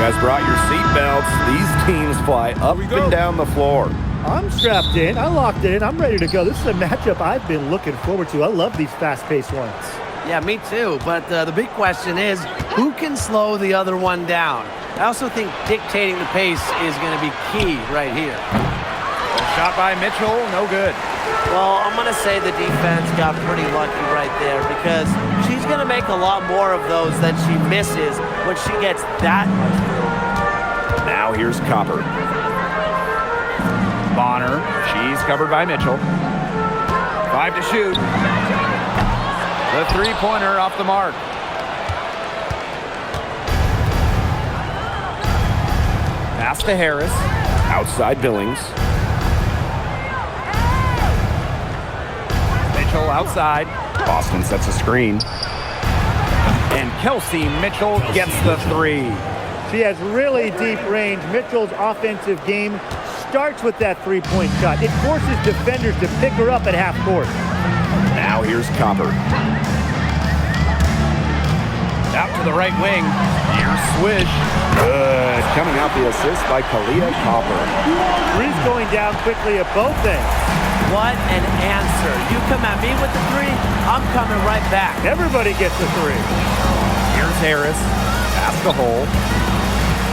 guys brought your seatbelts. These teams fly up and down the floor. I'm strapped in. I locked it in. I'm ready to go. This is a matchup I've been looking forward to. I love these fast-paced ones. Yeah, me too. But the big question is, who can slow the other one down? I also think dictating the pace is going to be key right here. Shot by Mitchell, no good. Well, I'm going to say the defense got pretty lucky right there because she's going to make a lot more of those that she misses when she gets that much room. Now here's Copper. Bonner, she's covered by Mitchell. 5 to shoot. The three-pointer off the mark. Pass to Harris. Outside Billings. Mitchell outside. Boston sets a screen. And Kelsey Mitchell gets the three. She has really deep range. Mitchell's offensive game starts with that three-point shot. It forces defenders to pick her up at half court. Now here's Copper. Out to the right wing. Here's Swish. Good. Coming out the assist by Kalia Copper. Three's going down quickly at both ends. What an answer. You come at me with the three, I'm coming right back. Everybody gets a three. Here's Harris. Past the hole.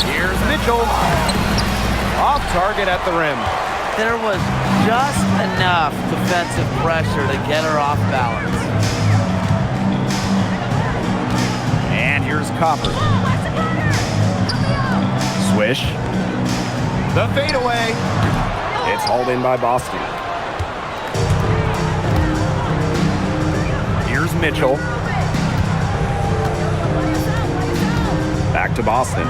Here's Mitchell. Off target at the rim. There was just enough defensive pressure to get her off balance. And here's Copper. Swish. The fadeaway. It's hauled in by Boston. Here's Mitchell. Back to Boston.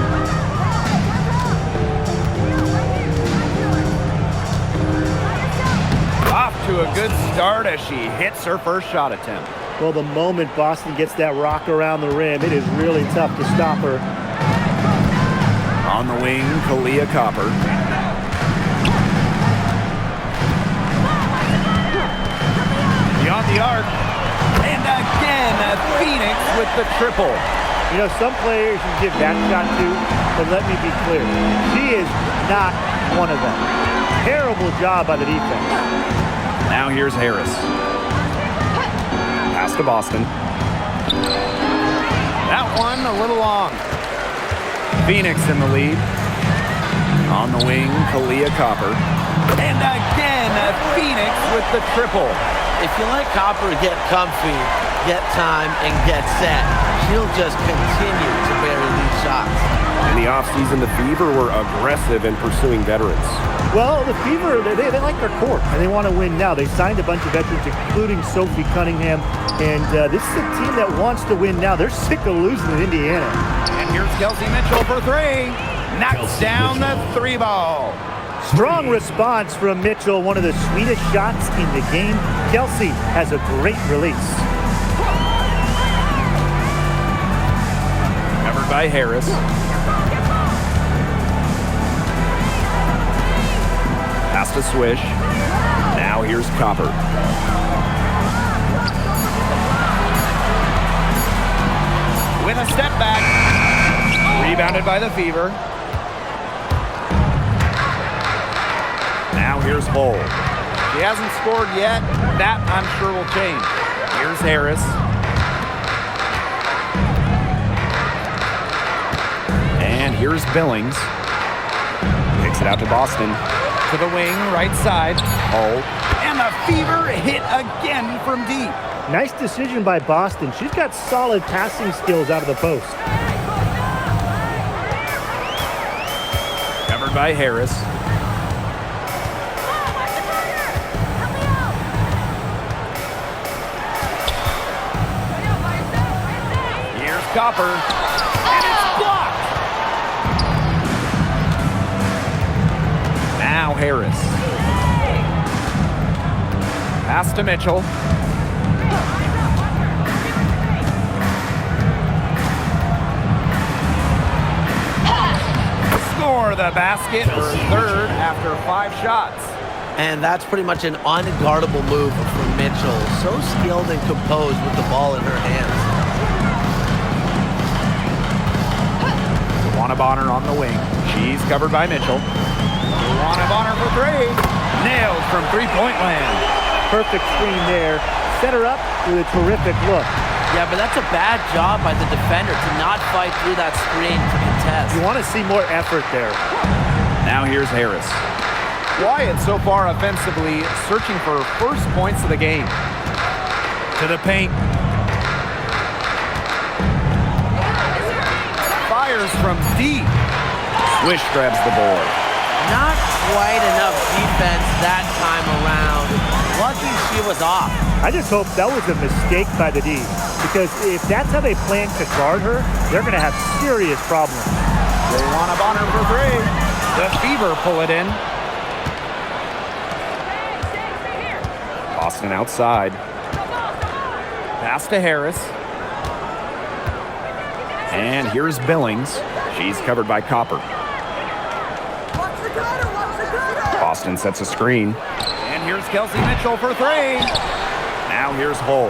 Off to a good start as she hits her first shot attempt. Well, the moment Boston gets that rock around the rim, it is really tough to stop her. On the wing, Kalia Copper. Beyond the arc. And again, Phoenix with the triple. You know, some players you give that shot to, but let me be clear. She is not one of them. Terrible job by the defense. Now here's Harris. Pass to Boston. That one a little long. Phoenix in the lead. On the wing, Kalia Copper. And again, Phoenix with the triple. If you let Copper get comfy, get time, and get set, she'll just continue to bury these shots. In the offseason, the Fever were aggressive in pursuing veterans. Well, the Fever, they like their core, and they want to win now. They signed a bunch of veterans, including Sophie Cunningham, and this is a team that wants to win now. They're sick of losing in Indiana. And here's Kelsey Mitchell for three. Knocks down the three ball. Strong response from Mitchell, one of the sweetest shots in the game. Kelsey has a great release. Covered by Harris. Pass to Swish. Now here's Copper. With a step back. Rebounded by the Fever. Now here's Hull. She hasn't scored yet. That, I'm sure, will change. Here's Harris. And here's Billings. Kicks it out to Boston. To the wing, right side. Hull. And the Fever hit again from deep. Nice decision by Boston. She's got solid passing skills out of the post. Covered by Harris. Copper, and it's blocked. Now Harris. Pass to Mitchell. Score the basket for third after 5 shots. And that's pretty much an unguardable move from Mitchell. So skilled and composed with the ball in her hands. Luana Bonner on the wing. She's covered by Mitchell. Luana Bonner for three. Nails from three-point land. Perfect screen there. Set her up with a terrific look. Yeah, but that's a bad job by the defender to not fight through that screen to contest. You want to see more effort there. Now here's Harris. Wyatt so far offensively searching for first points of the game. To the paint. Fires from deep. Swish grabs the board. Not quite enough defense that time around. Lucky she was off. I just hope that was a mistake by the D, because if that's how they plan to guard her, they're going to have serious problems. They want a Bonner for three. The Fever pull it in. Boston outside. Pass to Harris. And here's Billings. She's covered by Copper. Boston sets a screen. And here's Kelsey Mitchell for three. Now here's Hull.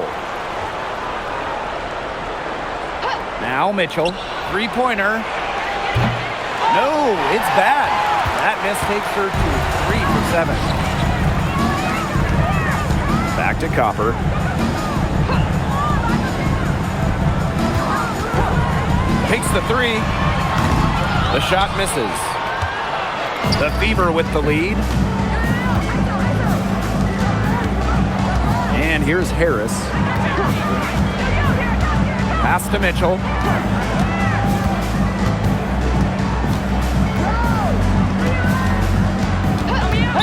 Now Mitchell. Three-pointer. No, it's bad. That miss takes her to 3 for 7. Back to Copper. Takes the three. The shot misses. The Fever with the lead. And here's Harris. Pass to Mitchell.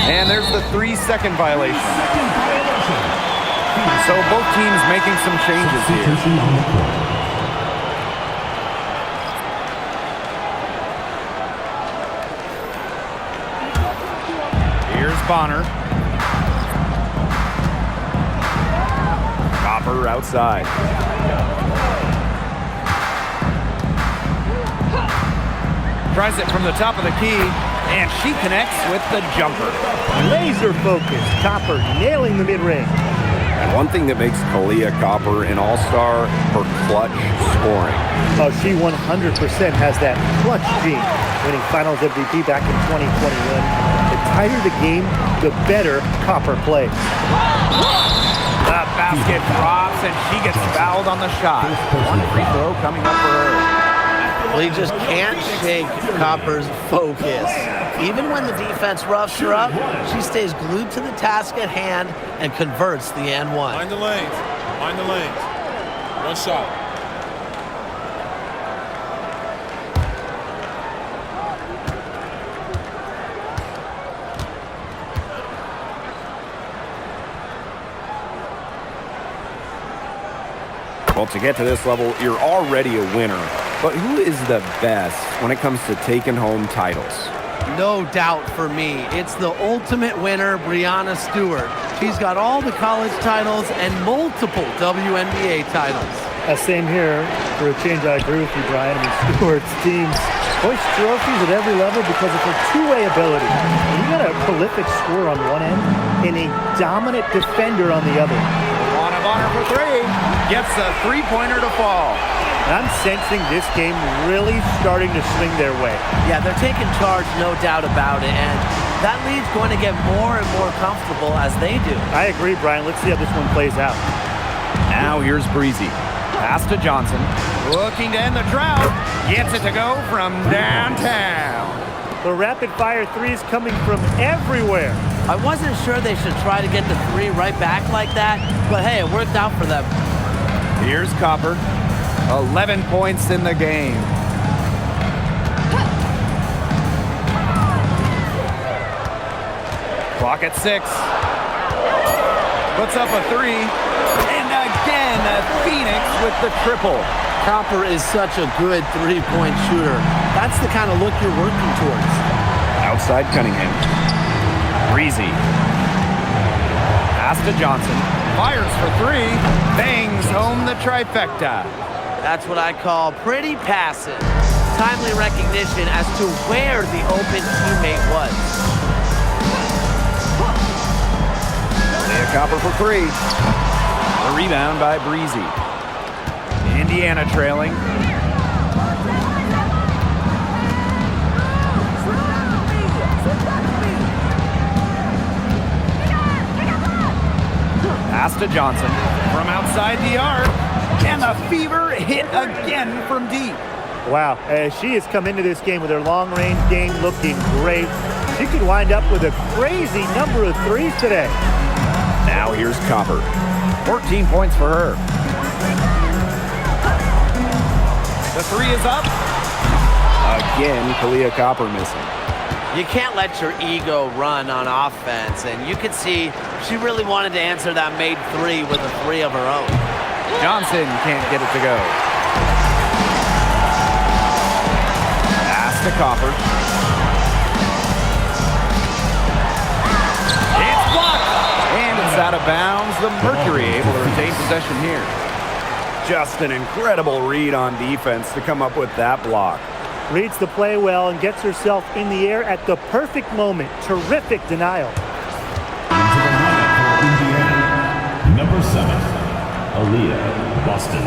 And there's the 3-second violation. So both teams making some changes here. Bonner. Copper outside. Tries it from the top of the key, and she connects with the jumper. Laser focused. Copper nailing the mid-range. And one thing that makes Kalia Copper an all-star, her clutch scoring. Oh, she 100% has that clutch gene, winning Finals MVP back in 2021. The tighter the game, the better Copper plays. The basket drops, and she gets fouled on the shot. One free throw coming up for her. Well, you just can't shake Copper's focus. Even when the defense roughs her up, she stays glued to the task at hand and converts the and one. Mind the lanes. Mind the lanes. One shot. Well, to get to this level, you're already a winner. But who is the best when it comes to taking home titles? No doubt for me, it's the ultimate winner, Breanna Stewart. She's got all the college titles and multiple WNBA titles. Same here. For a change, I agree with you, Brian. I mean, Stewart's teams hoist trophies at every level because of her two-way ability. And you got a prolific scorer on one end and a dominant defender on the other. Luana Bonner for three. Gets a three-pointer to fall. And I'm sensing this game really starting to swing their way. Yeah, they're taking charge, no doubt about it. And that lead's going to get more and more comfortable as they do. I agree, Brian. Let's see how this one plays out. Now here's Breezy. Pass to Johnson. Looking to end the drought. Gets it to go from downtown. The rapid-fire threes coming from everywhere. I wasn't sure they should try to get the three right back like that, but hey, it worked out for them. Here's Copper. 11 points in the game. Clock at 6. Puts up a three. And again, Phoenix with the triple. Copper is such a good three-point shooter. That's the kind of look you're working towards. Outside Cunningham. Breezy. Pass to Johnson. Fires for three. Bangs home the trifecta. That's what I call pretty passive. Timely recognition as to where the open teammate was. Leah Copper for three. The rebound by Breezy. Indiana trailing. Pass to Johnson from outside the arc. And the Fever hit again from deep. Wow, she has come into this game with her long-range game looking great. She could wind up with a crazy number of threes today. Now here's Copper. 14 points for her. The three is up. Again, Kalia Copper missing. You can't let your ego run on offense, and you could see she really wanted to answer that made three with a three of her own. Johnson can't get it to go. Pass to Copper. It's blocked. And it's out of bounds. The Mercury able to retain possession here. Just an incredible read on defense to come up with that block. Reads the play well and gets herself in the air at the perfect moment. Terrific denial. Into the lineup for Indiana, number 7. Aaliyah Boston.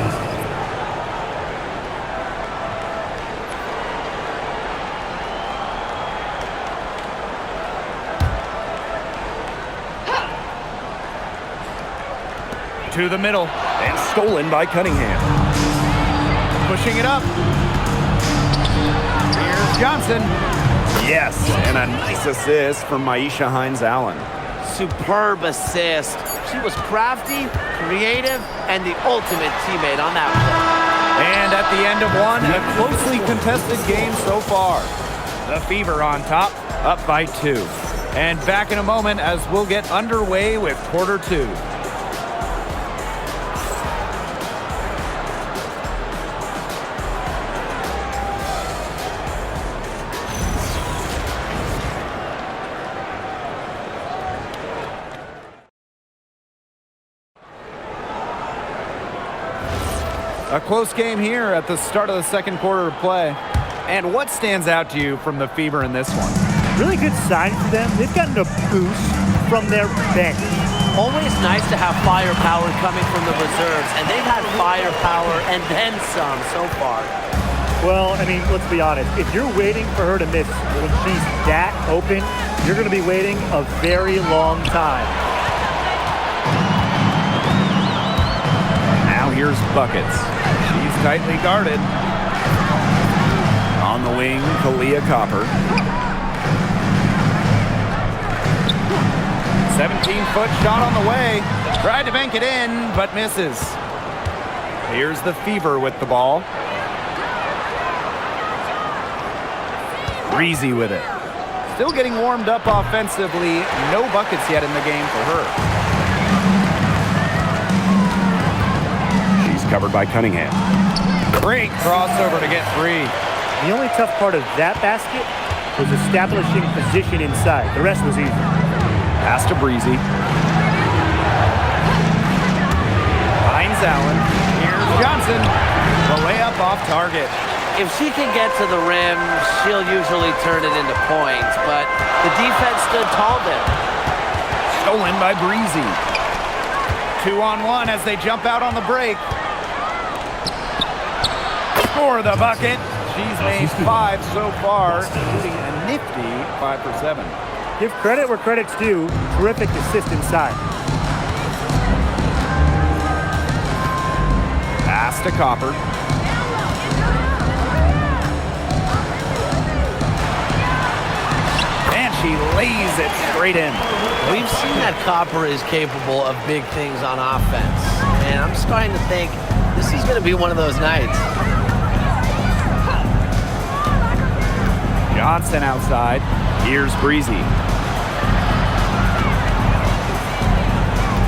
To the middle. And stolen by Cunningham. Pushing it up. Here's Johnson. Yes, and a nice assist from Maisha Hines-Allen. Superb assist. She was crafty, creative, and the ultimate teammate on that play. And at the end of one, a closely contested game so far. The Fever on top, up by 2. And back in a moment as we'll get underway with quarter 2. A close game here at the start of the second quarter of play. And what stands out to you from the Fever in this one? Really good sign for them. They've gotten a boost from their bench. Always nice to have firepower coming from the reserves, and they've had firepower and then some so far. Well, I mean, let's be honest. If you're waiting for her to miss when she's that open, you're going to be waiting a very long time. Now here's Buckets. She's tightly guarded. On the wing, Kalia Copper. 17-foot shot on the way. Tried to bank it in, but misses. Here's the Fever with the ball. Breezy with it. Still getting warmed up offensively. No buckets yet in the game for her. She's covered by Cunningham. Great crossover to get 3. The only tough part of that basket was establishing position inside. The rest was easy. Pass to Breezy. Hines-Allen. Here's Johnson. The layup off target. If she can get to the rim, she'll usually turn it into points, but the defense stood tall there. Stolen by Breezy. 2-on-1 as they jump out on the break. Score the bucket. She's made 5 so far, including a nifty 5 for 7. Give credit where credit's due. Terrific assist inside. Pass to Copper. And she lays it straight in. We've seen that Copper is capable of big things on offense, and I'm starting to think this is going to be one of those nights. Johnson outside. Here's Breezy.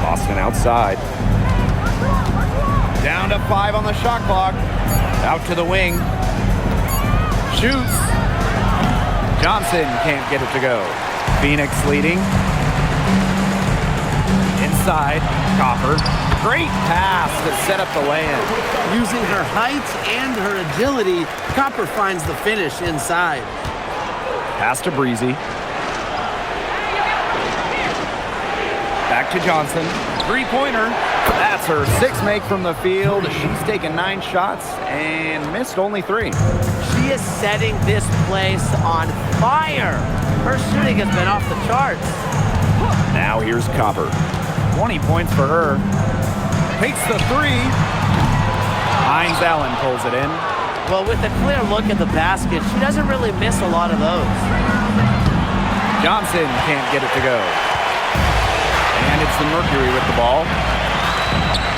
Boston outside. Down to 5 on the shot clock. Out to the wing. Shoots. Johnson can't get it to go. Phoenix leading. Inside. Copper. Great pass to set up the lay-in. Using her height and her agility, Copper finds the finish inside. Pass to Breezy. Back to Johnson. 3-pointer. That's her 6th make from the field. She's taken 9 shots and missed only 3. She is setting this place on fire. Her shooting has been off the charts. Now here's Copper. 20 points for her. Takes the three. Hines Allen pulls it in. Well, with a clear look at the basket, she doesn't really miss a lot of those. Johnson can't get it to go. And it's the Mercury with the ball.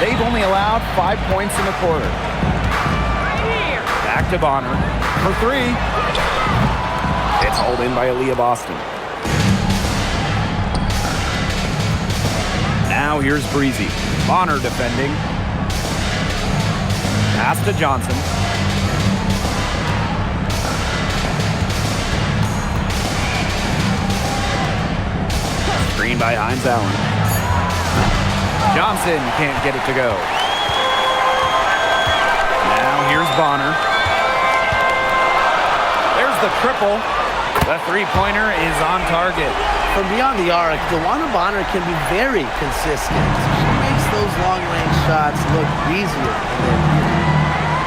They've only allowed 5 points in the quarter. Back to Bonner for three. It's hauled in by Aaliyah Boston. Now here's Breezy. Bonner defending. Pass to Johnson. Screen by Hines Allen. Johnson can't get it to go. Now here's Bonner. There's the triple. The three-pointer is on target. From beyond the arc, DeWanna Bonner can be very consistent. She makes those long-range shots look easier.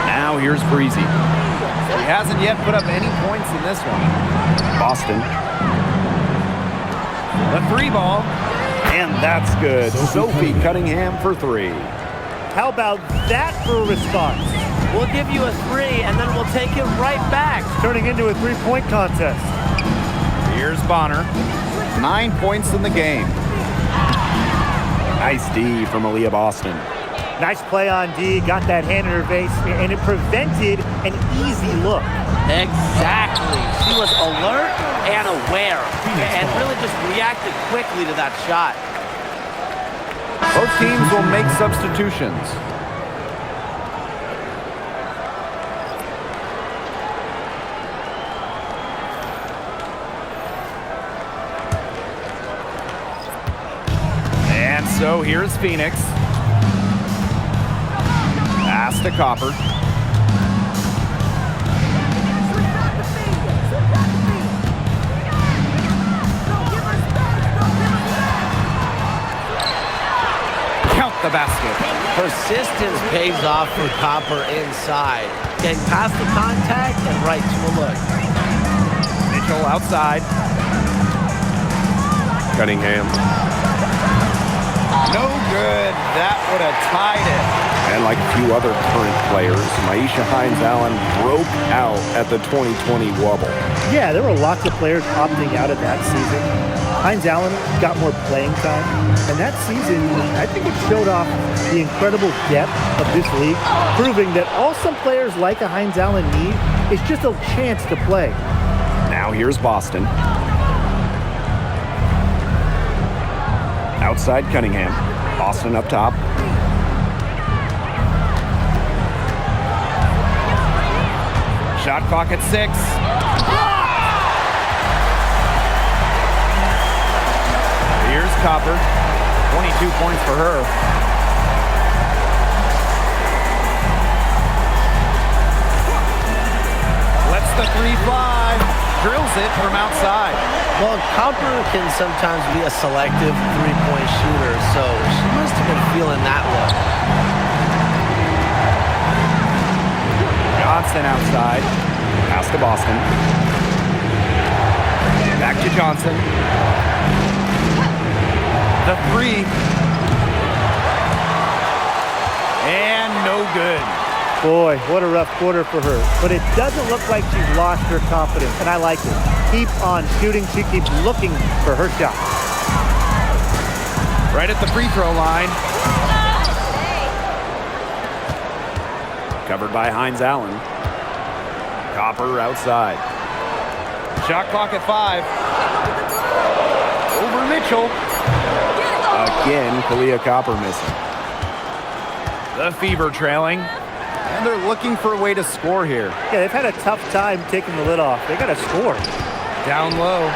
Now here's Breezy. He hasn't yet put up any points in this one. Boston. The three ball. And that's good. Sophie Cunningham for three. How about that for a response? We'll give you a three, and then we'll take it right back. Turning into a three-point contest. Here's Bonner. 9 points in the game. Nice D from Aaliyah Boston. Nice play on D, got that hand in her face, and it prevented an easy look. Exactly. She was alert and aware, and really just reacted quickly to that shot. Both teams will make substitutions. And so here's Phoenix. Pass to Copper. Count the basket. Persistence pays off for Copper inside. Getting past the contact and right to a look. Mitchell outside. Cunningham. No good. That would have tied it. And like a few other current players, Maisha Hines Allen broke out at the 2020 wobble. Yeah, there were lots of players opting out of that season. Hines Allen got more playing time, and that season, I think it showed off the incredible depth of this league, proving that all some players like a Hines Allen need is just a chance to play. Now here's Boston. Outside Cunningham. Boston up top. Shot clock at 6. Here's Copper. 22 points for her. Lets the three fly. Drills it from outside. Well, Copper can sometimes be a selective three-point shooter, so she must have been feeling that look. Johnson outside. Pass to Boston. Back to Johnson. The three. And no good. Boy, what a rough quarter for her. But it doesn't look like she's lost her confidence, and I like it. Keep on shooting. She keeps looking for her shot. Right at the free throw line. Covered by Hines Allen. Copper outside. Shot clock at 5. Over Mitchell. Again, Kalia Copper missing. The Fever trailing. And they're looking for a way to score here. Yeah, they've had a tough time taking the lid off. They got to score. Down low.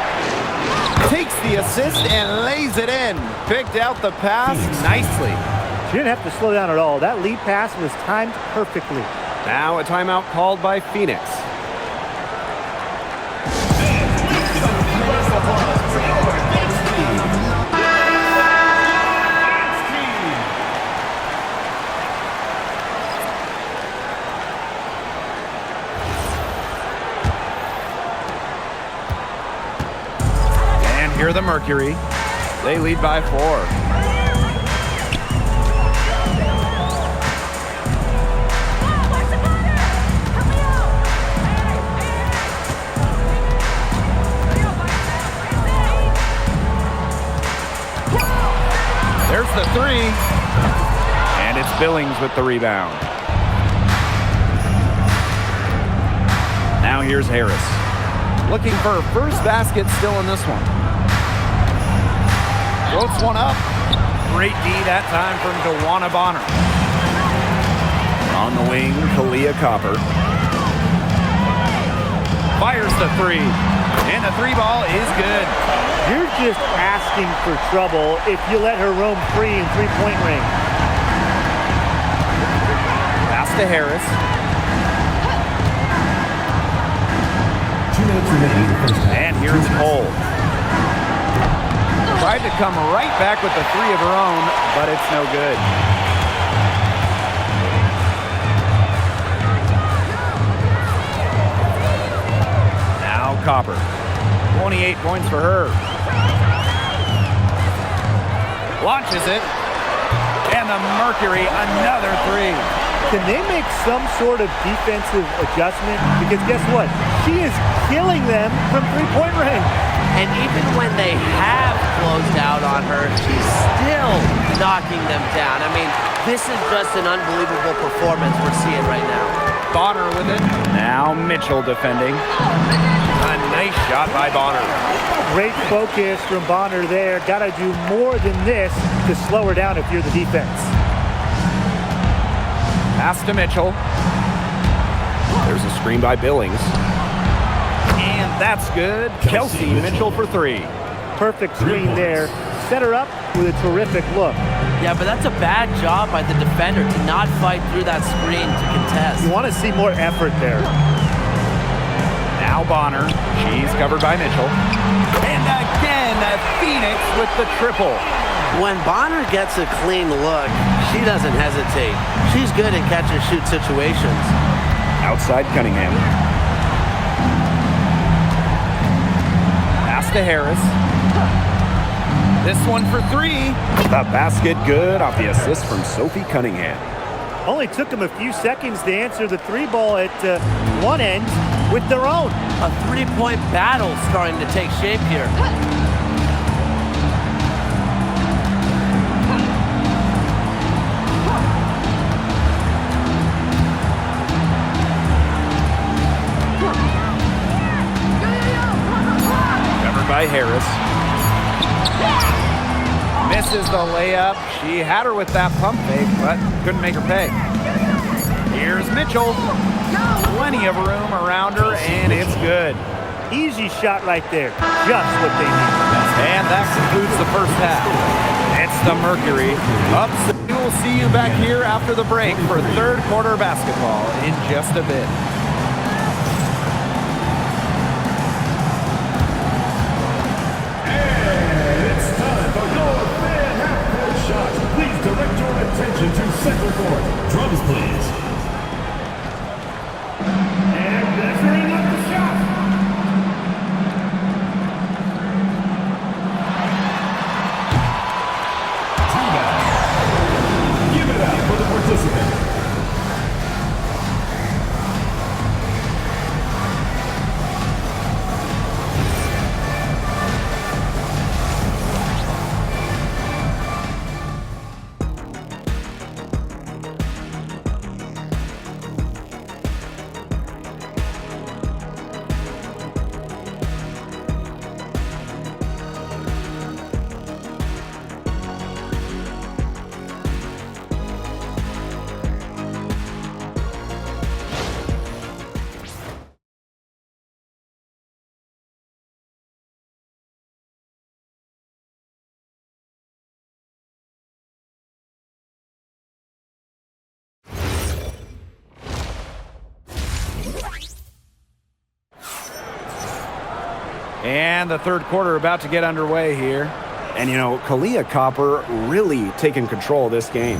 Takes the assist and lays it in. Picked out the pass nicely. She didn't have to slow down at all. That lead pass was timed perfectly. Now a timeout called by Phoenix. And here the Mercury. They lead by 4. three. And it's Billings with the rebound. Now here's Harris. Looking for her first basket still in this one. Floats one up. Great D that time from Dewana Bonner. On the wing, Kalia Copper. Fires the three. And the three ball is good. You're just asking for trouble if you let her roam free in three-point range. Pass to Harris. 2 minutes remaining in the first half. And here's Cole. Tried to come right back with the three of her own, but it's no good. Now Copper. 28 points for her. Launches it. And the Mercury, another three. Can they make some sort of defensive adjustment? Because guess what? She is killing them from three-point range. And even when they have closed out on her, she's still knocking them down. I mean, this is just an unbelievable performance we're seeing right now. Bonner with it. Now Mitchell defending. A nice shot by Bonner. Great focus from Bonner there. Got to do more than this to slow her down if you're the defense. Pass to Mitchell. There's a screen by Billings. And that's good. Kelsey Mitchell for three. Perfect screen there. Set her up with a terrific look. Yeah, but that's a bad job by the defender to not fight through that screen to contest. You want to see more effort there. Now Bonner. She's covered by Mitchell. And again, Phoenix with the triple. When Bonner gets a clean look, she doesn't hesitate. She's good in catch-and-shoot situations. Outside Cunningham. Pass to Harris. This one for three. The basket good off the assist from Sophie Cunningham. Only took them a few seconds to answer the three ball at one end with their own. A three-point battle starting to take shape here. Covered by Harris. Misses the layup. She had her with that pump fake, but couldn't make her pay. Here's Mitchell. Plenty of room around her, and it's good. Easy shot right there. Just what they need. And that concludes the first half. It's the Mercury. Up, so we will see you back here after the break for third quarter basketball in just a bit. Direct your attention to center court. Drums, please. And measuring up the shot. Give it up for the participant. And the third quarter about to get underway here. And, you know, Kalia Copper really taking control of this game.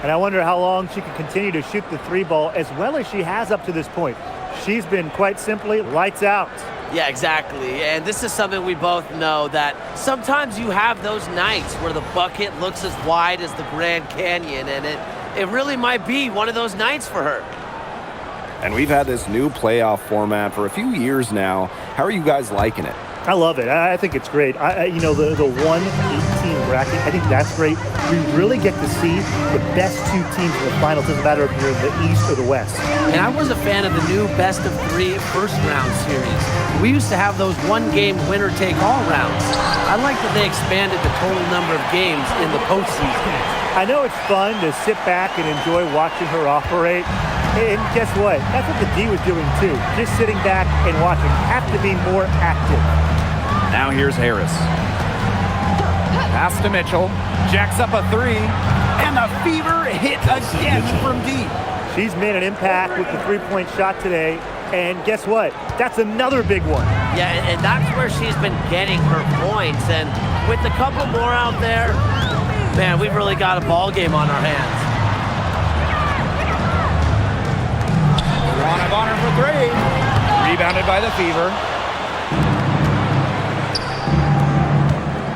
And I wonder how long she can continue to shoot the three ball as well as she has up to this point. She's been quite simply lights out. Yeah, exactly. And this is something we both know, that sometimes you have those nights where the bucket looks as wide as the Grand Canyon, and it really might be one of those nights for her. And we've had this new playoff format for a few years now. How are you guys liking it? I love it. I think it's great. You know, the 1-18 bracket, I think that's great. We really get to see the best two teams in the finals. Doesn't matter if you're in the East or the West. And I was a fan of the new best of 3 first-round series. We used to have those one-game winner-take-all rounds. I like that they expanded the total number of games in the postseason. I know it's fun to sit back and enjoy watching her operate. And guess what? That's what the D was doing too. Just sitting back and watching. Have to be more active. Now here's Harris. Pass to Mitchell. Jacks up a 3. And the Fever hit again from deep. She's made an impact with the three-point shot today. And guess what? That's another big one. Yeah, and that's where she's been getting her points. And with a couple more out there, man, we've really got a ball game on our hands. Ron of honor for 3. Rebounded by the Fever.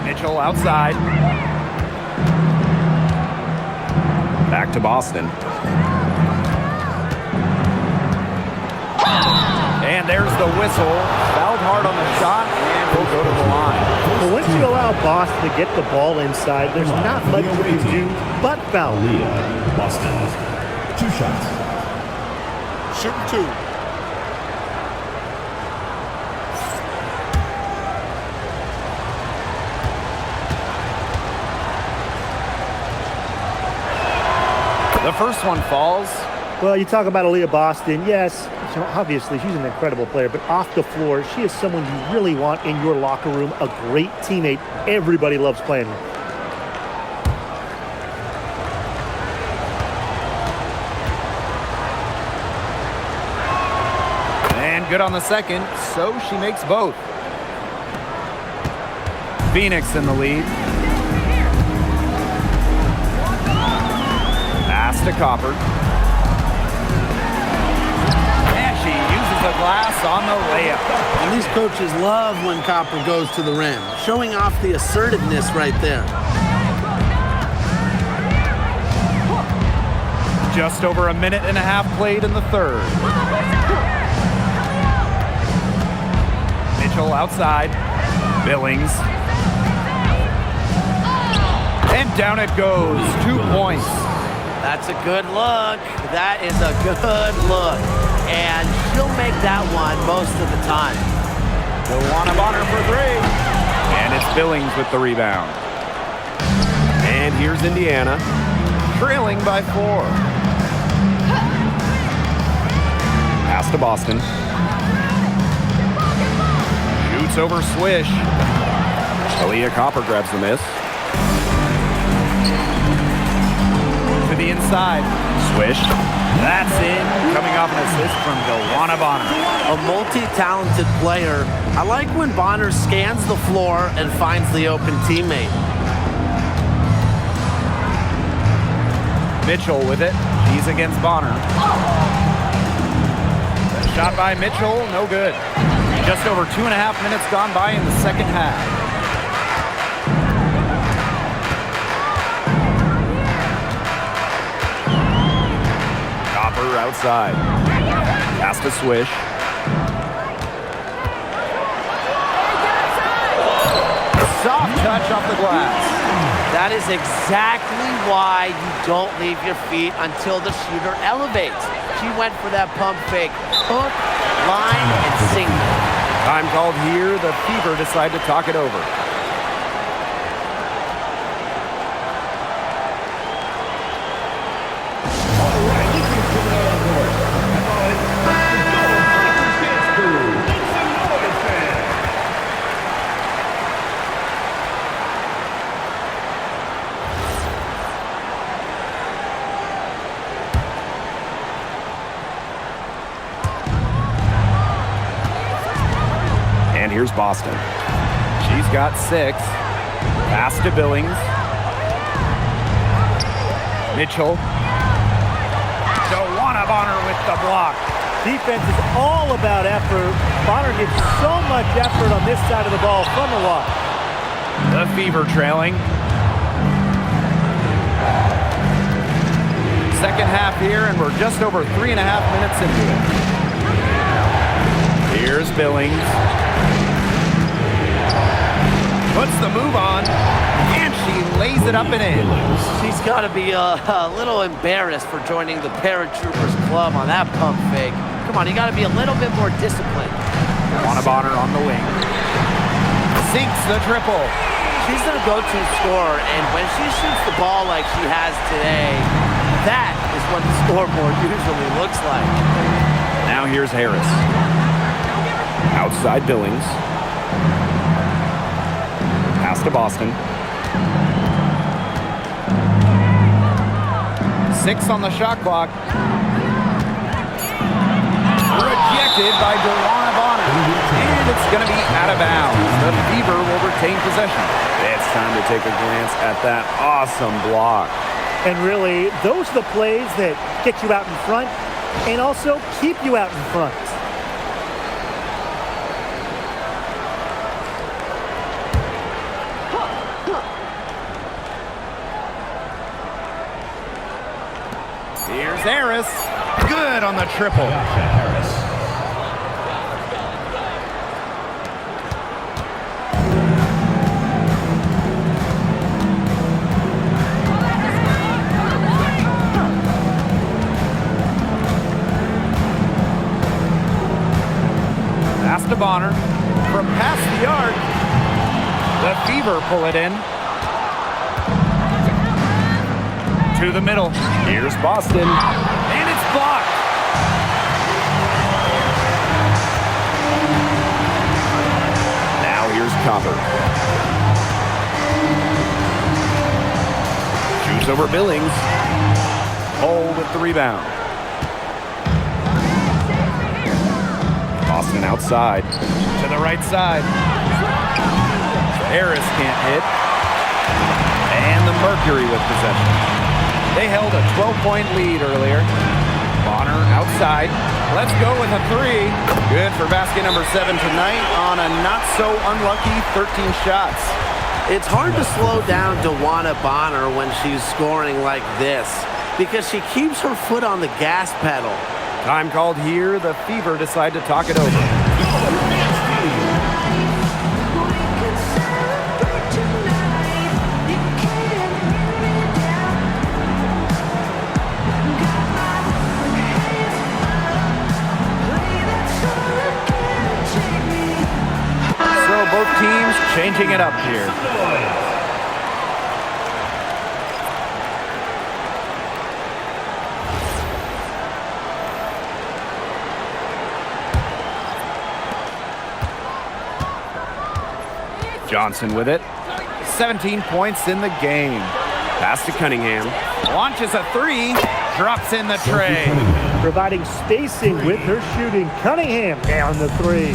Mitchell outside. Back to Boston. And there's the whistle. Fouled hard on the shot, and will go to the line. But once you allow Boston to get the ball inside, there's not much you can do but foul. Boston. 2 shots. Shooting 2. The first one falls. Well, you talk about Aaliyah Boston. Yes, so obviously she's an incredible player, but off the floor, she is someone you really want in your locker room, a great teammate everybody loves playing with. And good on the second, so she makes both. Phoenix in the lead. Pass to Copper. And she uses the glass on the layup. And these coaches love when Copper goes to the rim, showing off the assertiveness right there. Just over a minute and a half played in the third. Mitchell outside. Billings. And down it goes. 2 points. That's a good look. That is a good look. And she'll make that one most of the time. The one of honor for 3. And it's Billings with the rebound. And here's Indiana. Trailing by 4. Pass to Boston. Shoots over Swish. Aaliyah Copper grabs the miss. To the inside. Swish. That's in. Coming off an assist from DeWanna Bonner. A multi-talented player. I like when Bonner scans the floor and finds the open teammate. Mitchell with it. He's against Bonner. Shot by Mitchell, no good. Just over 2.5 minutes gone by in the second half. Copper outside. Pass to Swish. Soft touch off the glass. That is exactly why you don't leave your feet until the shooter elevates. She went for that pump fake. Hook, line, and single. Time called here. The Fever decide to talk it over. And here's Boston. She's got 6. Pass to Billings. Mitchell. DeWanna Bonner with the block. Defense is all about effort. Bonner gets so much effort on this side of the ball. Fun to watch. The Fever trailing. Second half here, and we're just over 3.5 minutes into it. Here's Billings. the move on, and she lays it up and in. She's got to be a little embarrassed for joining the Paratroopers Club on that pump fake. Come on, you got to be a little bit more disciplined. Bonner on the wing. Sinks the triple. She's their go-to scorer, and when she shoots the ball like she has today, that is what the scoreboard usually looks like. Now here's Harris. Outside Billings. Pass to Boston. 6 on the shot clock. Rejected by Bonner. And it's going to be out of bounds. The Fever will retain possession. It's time to take a glance at that awesome block. And really, those are the plays that get you out in front and also keep you out in front. Here's Harris. Good on the triple. Pass to Bonner. From past the arc, the Fever pull it in. To the middle. Here's Boston. And it's blocked. Now here's Copper. Shoots over Billings. Hole with the rebound. Boston outside. To the right side. Harris can't hit. And the Mercury with possession. They held a 12-point lead earlier. Bonner outside. Let's go with a 3. Good for basket number 7 tonight on a not-so-unlucky 13 shots. It's hard to slow down Bonner when she's scoring like this because she keeps her foot on the gas pedal. Time called here. The Fever decide to talk it over. So both teams changing it up here. Johnson with it. 17 points in the game. Pass to Cunningham. Launches a 3. Drops in the tray. Providing spacing with her shooting. Cunningham down the 3.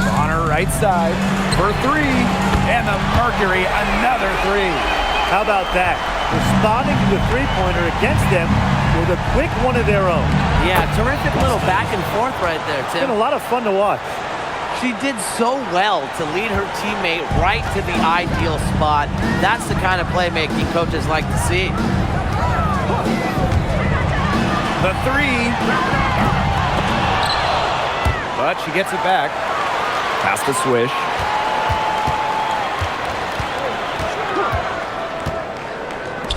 Bonner right side for 3. And the Mercury another 3. How about that? Responding to the three-pointer against them with a quick one of their own. Yeah, terrific little back and forth right there, It's Tim. been a lot of fun to watch. She did so well to lead her teammate right to the ideal spot. That's the kind of playmaking coaches like to see. The 3. But she gets it back. Pass to Swish.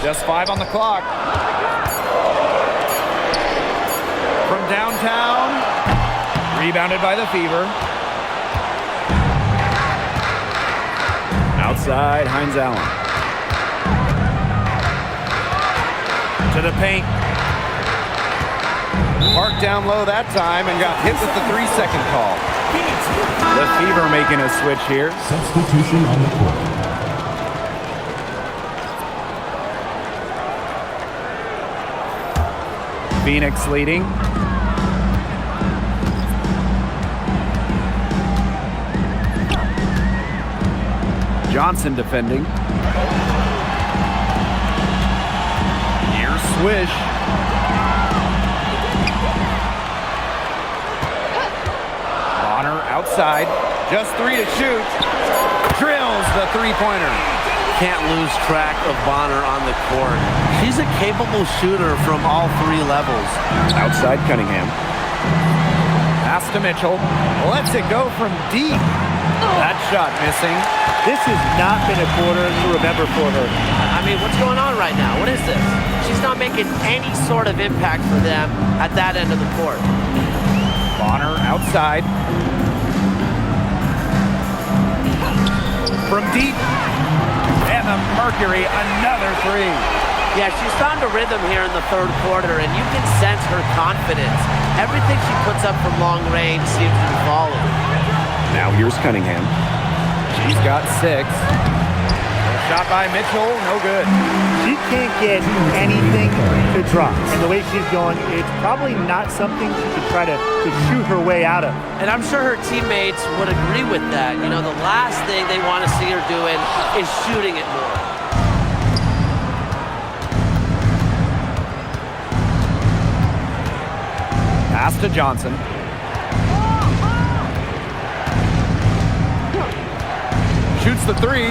Just 5 on the clock. From downtown. Rebounded by the Fever. Outside, Hines Allen. To the paint. Parked down low that time and got hit with the 3-second call. The Fever making a switch here. Substitution on the court. Phoenix leading. Johnson defending. Here's Swish. Bonner outside. Just 3 to shoot. Drills the 3-pointer. Can't lose track of Bonner on the court. She's a capable shooter from all three levels. Outside Cunningham. Pass to Mitchell. Lets it go from deep. That shot missing. This has not been a quarter to remember for her. I mean, what's going on right now? What is this? She's not making any sort of impact for them at that end of the court. Bonner outside. From deep. And the Mercury, another three. Yeah, she's found a rhythm here in the third quarter, and you can sense her confidence. Everything she puts up from long range seems to be falling. Now here's Cunningham. She's got 6. Shot by Mitchell, no good. She can't get anything to drop. And the way she's going, it's probably not something she could try to shoot her way out of. And I'm sure her teammates would agree with that. You know, the last thing they want to see her doing is shooting it more. Pass to Johnson. Shoots the 3.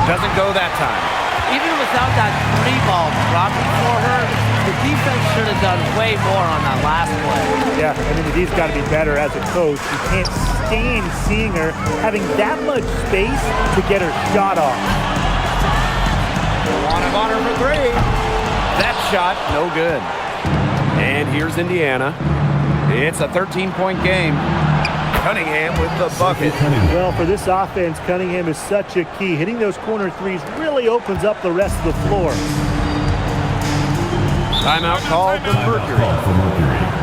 Doesn't go that time. Even without that 3-ball dropping for her, the defense should have done way more on that last play. Yeah, I mean, he's got to be better as a coach. You can't stand seeing her having that much space to get her shot off. Bonner for 3. That shot, no good. And here's Indiana. It's a 13-point game. Cunningham with the bucket. Well, for this offense, Cunningham is such a key. Hitting those corner threes really opens up the rest of the floor. Timeout called for Mercury.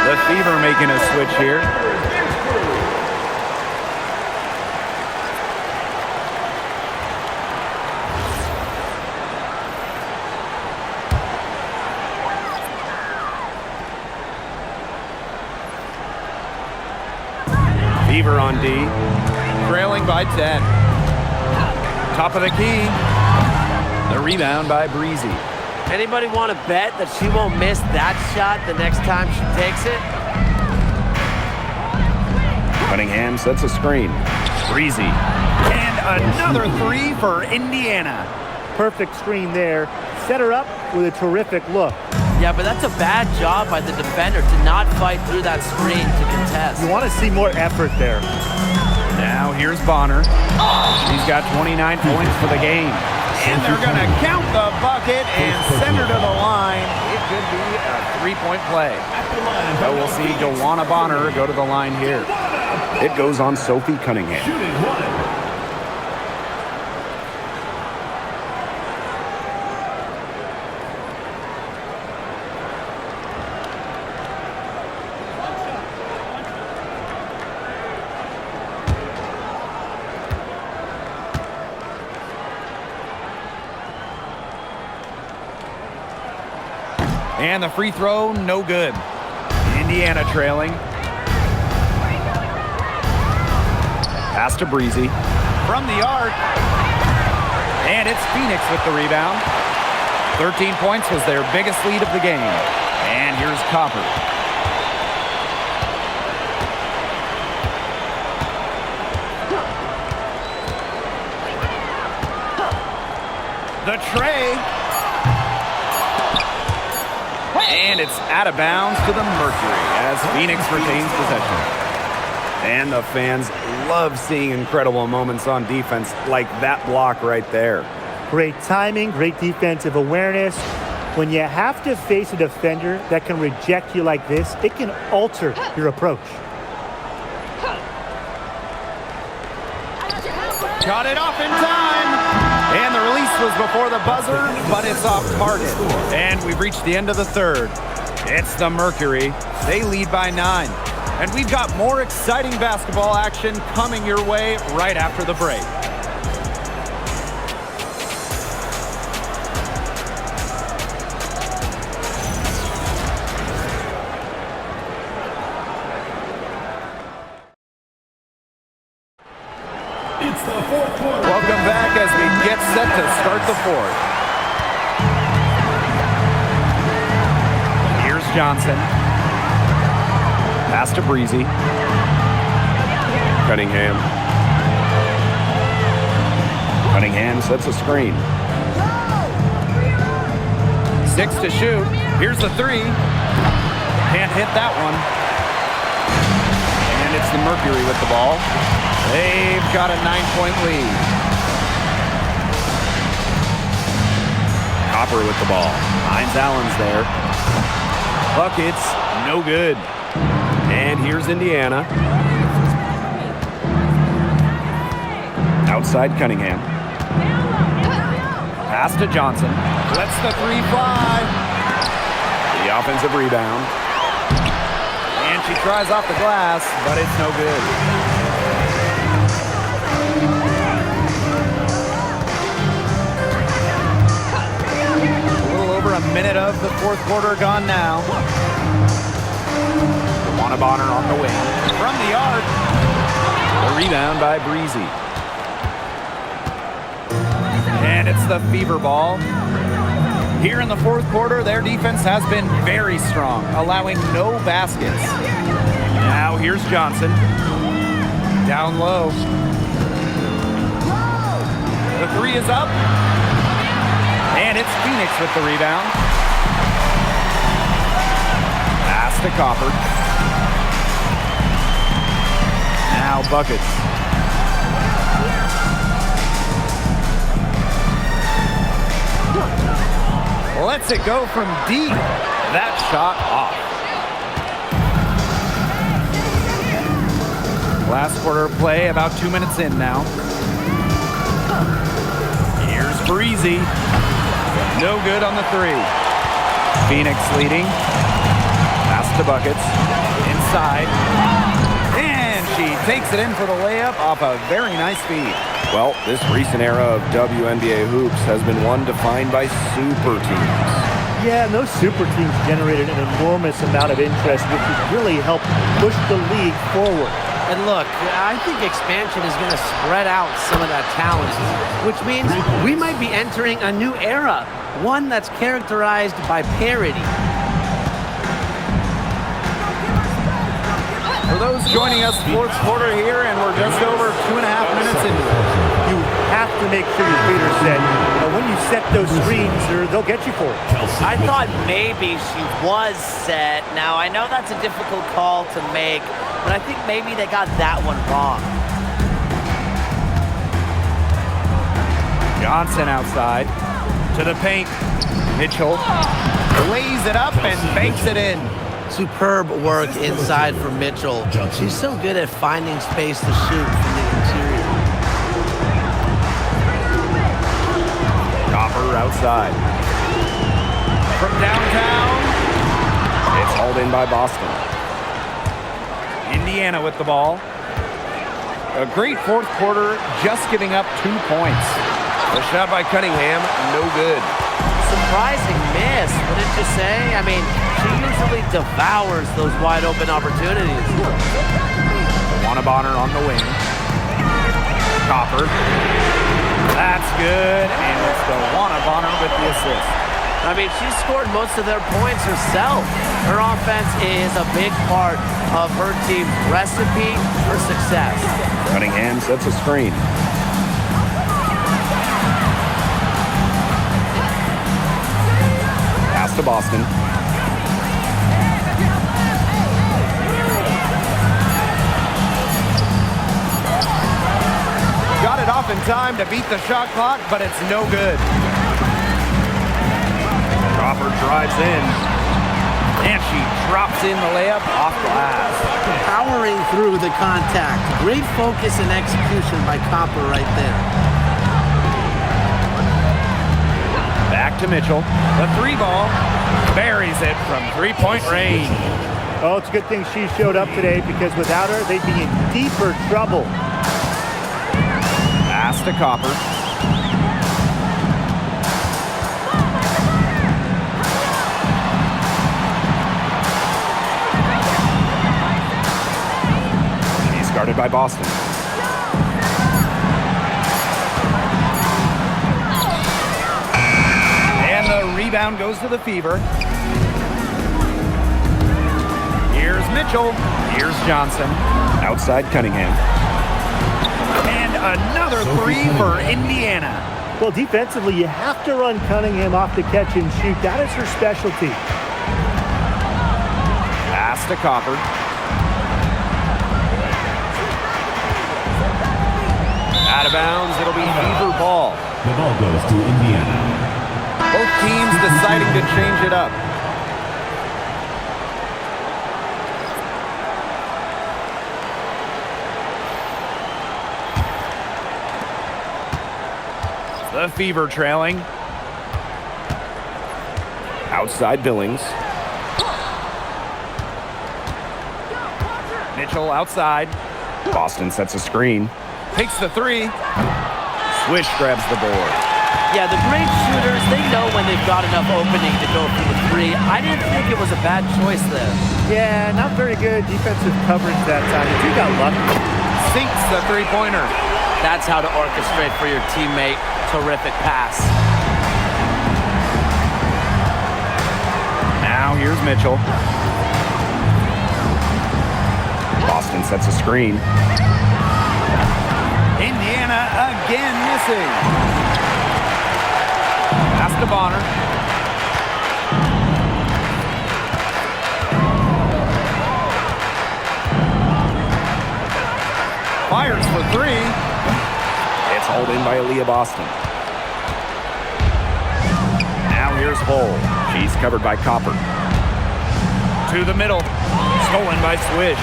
The Fever making a switch here. Fever on D, trailing by 10. Top of the key. The rebound by Breezy. Anybody want to bet that she won't miss that shot the next time she takes it? Cunningham sets a screen. Breezy. And another 3 for Indiana. Perfect screen there. Set her up with a terrific look. Yeah, but that's a bad job by the defender to not fight through that screen to contest. You want to see more effort there. Now here's Bonner. He's got 29 points for the game. And they're going to count the bucket and send her to the line. It could be a 3-point play. So we'll see Joanna Bonner go to the line here. It goes on Sophie Cunningham. And the free throw, no good. Indiana trailing. Pass to Breezy. From the arc. And it's Phoenix with the rebound. 13 points was their biggest lead of the game. And here's Copper. The tray. And it's out of bounds to the Mercury as Phoenix retains possession. And the fans love seeing incredible moments on defense like that block right there. Great timing, great defensive awareness. When you have to face a defender that can reject you like this, it can alter your approach. Got it off in time. And the release was before the buzzer, but it's off target. And we've reached the end of the third. It's the Mercury. They lead by 9. And we've got more exciting basketball action coming your way right after the break. It's the fourth quarter. Welcome back as we get set to start the fourth. Here's Johnson. Pass to Breezy. Cunningham. Cunningham sets a screen. 6 to shoot. Here's the 3. Can't hit that one. And it's the Mercury with the ball. They've got a 9-point lead. Copper with the ball. Hines Allen's there. Buckets, no good. And here's Indiana. Outside Cunningham. Pass to Johnson. Lets the 3 fly. The offensive rebound. And she tries off the glass, but it's no good. A little over a minute of the fourth quarter gone now. Bonner on the wing. From the arc. The rebound by Breezy. And it's the Fever ball. Here in the fourth quarter, their defense has been very strong, allowing no baskets. Now here's Johnson. Down low. The 3 is up. And it's Phoenix with the rebound. Pass to Copper. Now buckets. Lets it go from deep. That shot off. Last quarter play, about 2 minutes in now. Here's Breezy. No good on the 3. Phoenix leading. Pass to buckets. Inside. And she takes it in for the layup off a very nice feed. Well, this recent era of WNBA hoops has been one defined by super teams. Yeah, and those super teams generated an enormous amount of interest, which has really helped push the league forward. And look, I think expansion is going to spread out some of that talent, which means we might be entering a new era, one that's characterized by parity. For those joining us, fourth quarter here, and we're just over 2.5 minutes into it. You have to make sure your feet are set. You know, when you set those screens, they'll get you for it. I thought maybe she was set. Now, I know that's a difficult call to make, but I think maybe they got that one wrong. Johnson outside to the paint. Mitchell lays it up and banks it in. Superb work inside from Mitchell. She's so good at finding space to shoot from the interior. Copper outside. From downtown. It's hauled in by Boston. Indiana with the ball. A great fourth quarter, just giving up 2 points. The shot by Cunningham, no good. Surprising miss, wouldn't you say? I mean, she usually devours those wide open opportunities. Bonner on the wing. Copper. That's good, and it's Bonner with the assist. I mean, she scored most of their points herself. Her offense is a big part of her team's recipe for success. Cunningham sets a screen. Boston. Got it off in time to beat the shot clock, but it's no good. Crawford drives in, and she drops in the layup off glass. Powering through the contact. Great focus and execution by Copper right there. Back to Mitchell. The three ball buries it from three-point range. Oh, it's a good thing she showed up today because without her, they'd be in deeper trouble. Pass to Copper. He's guarded by Boston. And the rebound goes to the Fever. Here's Mitchell. Here's Johnson. Outside Cunningham. And another three for Indiana. Well, defensively, you have to run Cunningham off the catch and shoot. That is her specialty. Pass to Copper. Out of bounds, it'll be Fever ball. The ball goes to Indiana. Both teams deciding to change it up. The Fever trailing. Outside Billings. Mitchell outside. Boston sets a screen. Takes the three. Swish grabs the board. Yeah, the great shooters, they know when they've got enough opening to go for the three. I didn't think it was a bad choice there. Yeah, not very good defensive coverage that time. You got lucky. Sinks the three-pointer. That's how to orchestrate for your teammate. Terrific pass. Now here's Mitchell. Boston sets a screen. Indiana again missing. Pass to Bonner. Fires for three. It's hauled in by Aaliyah Boston. Now here's Hull. She's covered by Copper. To the middle. Stolen by Swish.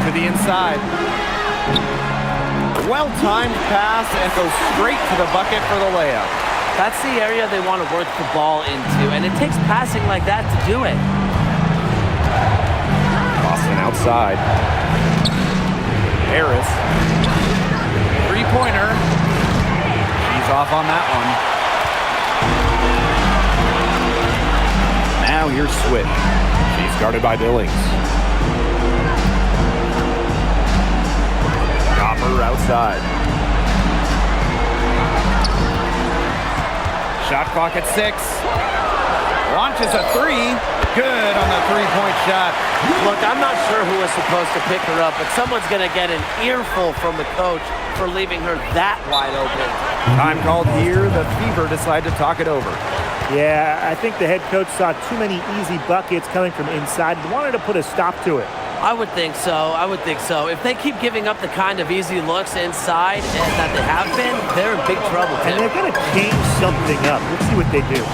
To the inside. Well-timed pass and goes straight to the bucket for the layup. That's the area they want to work the ball into, and it takes passing like that to do it. Boston outside. Harris. Three-pointer. She's off on that one. Now here's Swift. She's guarded by Billings. Copper outside. Shot clock at 6. Launches a three. Good on the three-point shot. Look, I'm not sure who was supposed to pick her up, but someone's going to get an earful from the coach for leaving her that wide open. Time called here. The Fever decide to talk it over. Yeah, I think the head coach saw too many easy buckets coming from inside and wanted to put a stop to it. I would think so. I would think so. If they keep giving up the kind of easy looks inside and that they have been, they're in big trouble, And Tim. they're going to change something up. Let's see what they do.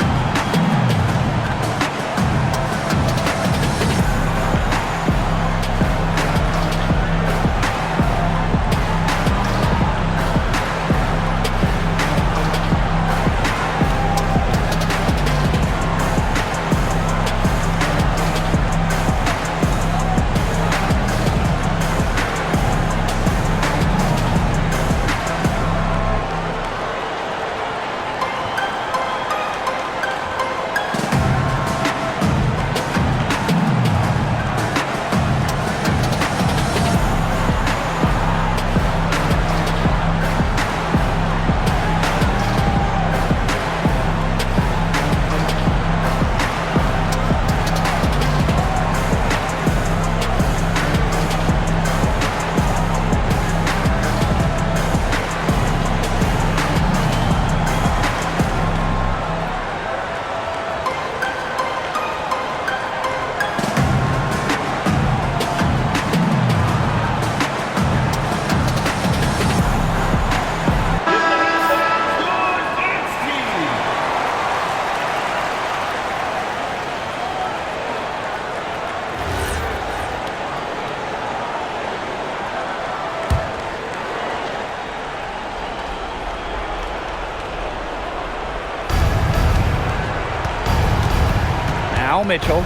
Now Mitchell.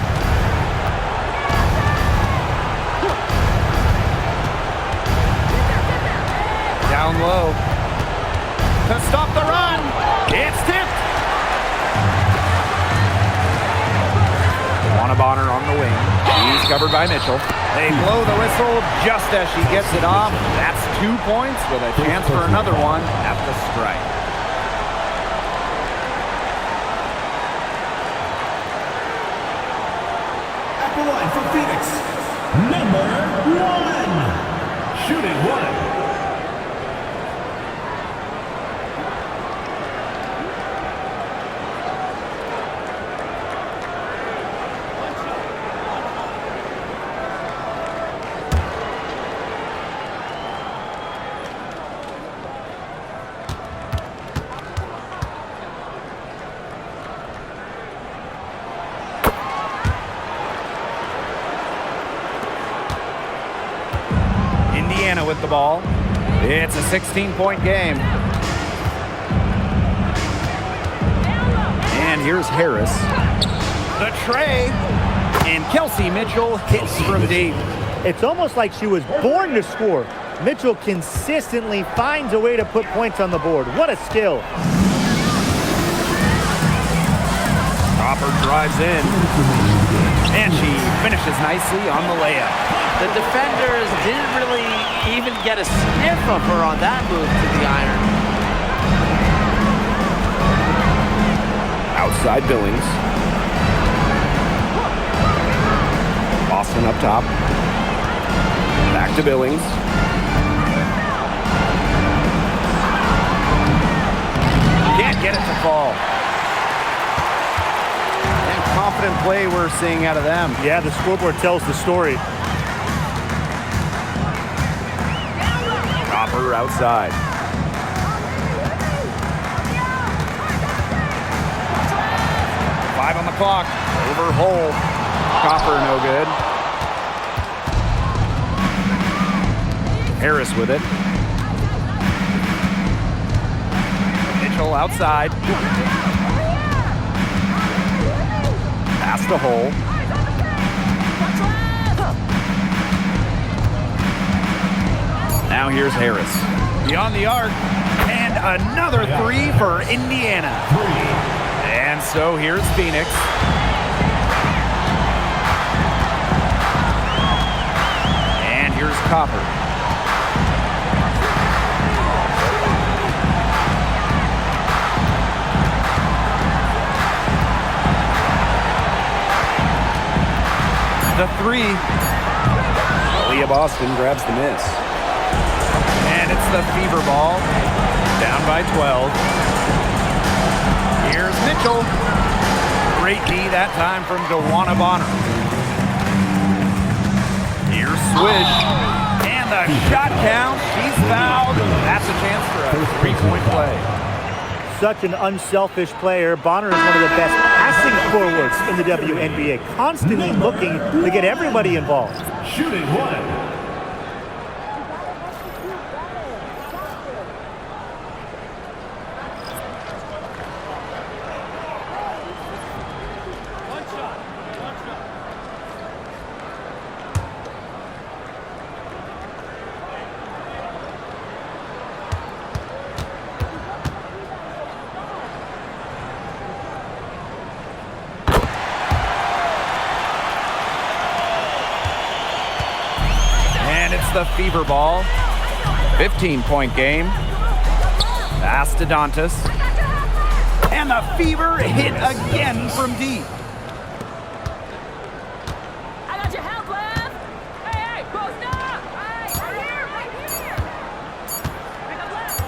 Down low. To stop the run. It's tipped. Bonner on the wing. He's covered by Mitchell. They blow the whistle just as she gets it off. That's 2 points with a chance for another one at the strike. At the line for Phoenix, number 1. Shooting 1. With the ball. It's a 16-point game. And here's Harris. The tray. And Kelsey Mitchell hits from deep. It's almost like she was born to score. Mitchell consistently finds a way to put points on the board. What a skill. Cropper drives in. And she finishes nicely on the layup. The defenders didn't really even get a sniff of her on that move to the iron. Outside Billings. Boston up top. Back to Billings. Can't get it to fall. And confident play we're seeing out of them. Yeah, the scoreboard tells the story. Cropper outside. Five on the clock. Over hole. Cropper no good. Harris with it. Mitchell outside. Past the hole. Now here's Harris. Beyond the arc. And another three for Indiana. And so here's Phoenix. And here's Copper. The three. Leah Boston grabs the miss. And it's the fever ball. Down by 12. Here's Mitchell. Great D that time from DeWanna Bonner. Here's Swish. And the shot count. She's fouled. That's a chance for a three-point play. Such an unselfish player. Bonner is one of the best passing forwards in the WNBA, constantly looking to get everybody involved. Shooting one. The fever ball. 15-point game. Pass to Dantas. And the fever hit again from deep. I got your help, Lev. Hey, post up. Hey, right here. Pick up left.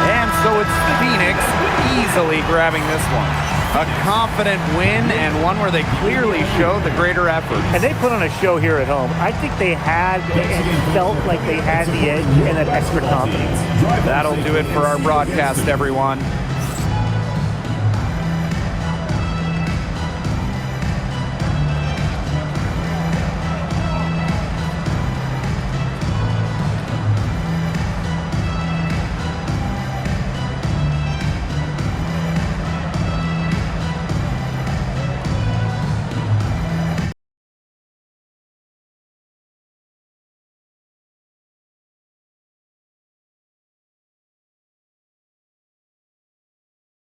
And so it's Phoenix easily grabbing this one. A confident win and one where they clearly show the greater effort. And they put on a show here at home. I think they had and felt like they had the edge and that extra confidence. That'll do it for our broadcast, everyone.